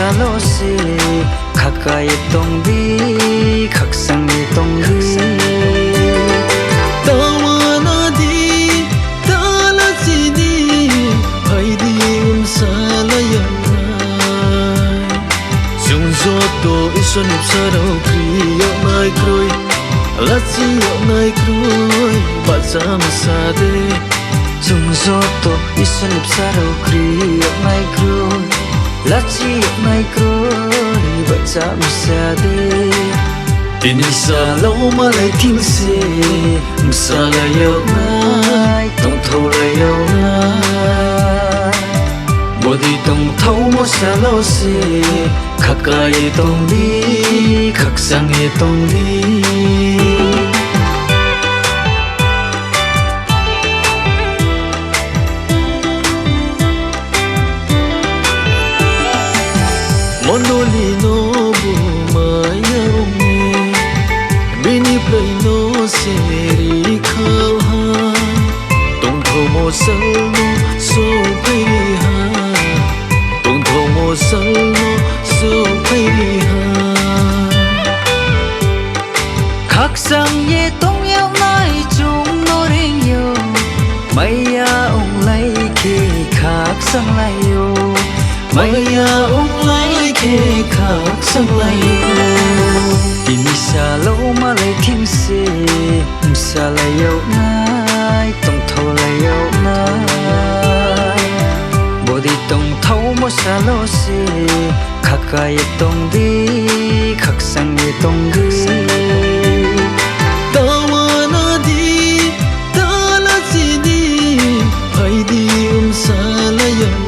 salo se khakai tong di khaksang ni tong di tawana di tala chi di phai di sala yang sung zo to ison saro kriya mai kroi la chi mai kroi ba sam sa de sung zo to ison saro kriya mai kroi la chi mai kroi ba sam sa de tin sa lo ma lai tin se sa la yo mai tong tho la yo mo di tong thau mo sa lo se khakai tong di khaksang e tong di monoli no bu maya ome bini play no seri khal ha tong tho mo sal no so pai ha tong tho mo sal no so pai ha khaksang ye tong yau nai chung no reng yo maya ong lai ke khaksang lai yo maya ong lai ke khaksang lai yo tin sa lo ma lai thim se sa lai yo nai tong tho lai yo nai body tong thau mo sa lo se khakai tong di khaksang ye tong di tawana di tala chi di phai di sala yang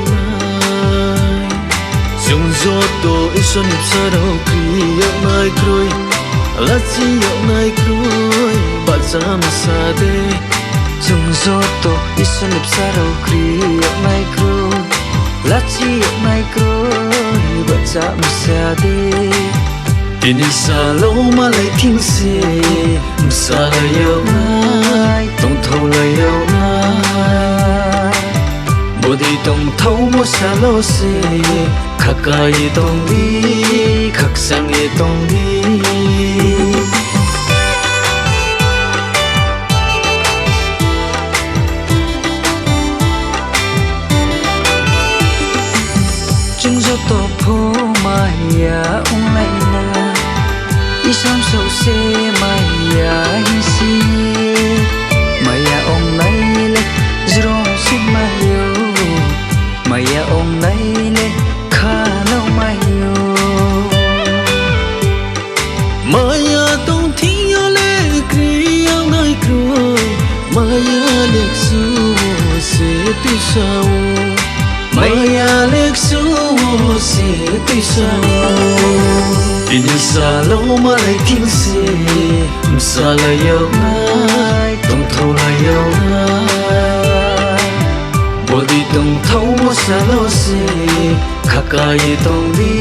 sung zo to ison saro kriya mai kroi la chi mai kroi ba sam sa de sung zo to ison saro kriya mai kroi la chi mai kroi ba sam sa de tin sa lo ma lai tin se sa la yo nai tong tho la yo body tong thau mo sa lo se khakai tong di khaksang e tong di chung zo to pho maya ong lai na isam so se maya hi si maya ong lai le zro si mayo maya ong lai le kha lo mayo maya tong thi yo le kriya nai kroi maya le su se tu sao maya le su se tu sao tin sa lo ma lai tin se sa la yo nai tong tho la yo body tong thau mo sa lo se khakai tong di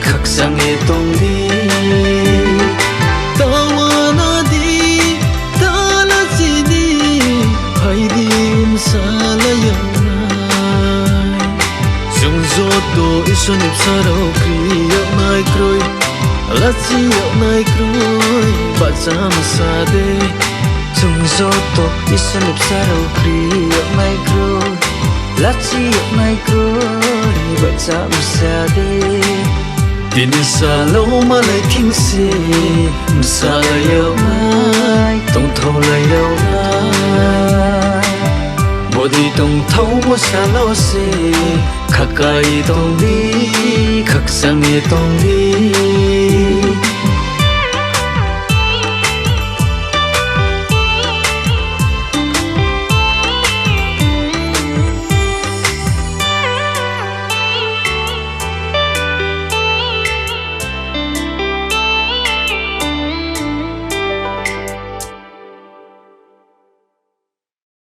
khaksang e tong di tawana di tala chi di phai di sala yang sung zo to ison saro kriya mai kroi la chi mai kroi ba sam sa de chung zo to ison saro kriya mai kroi la chi mai kroi ba sam sa de tin sa lo ma lai tin se sa la yo nai tong tho la yo body tong thau mo sa lo se khakai tong di khaksang e tong di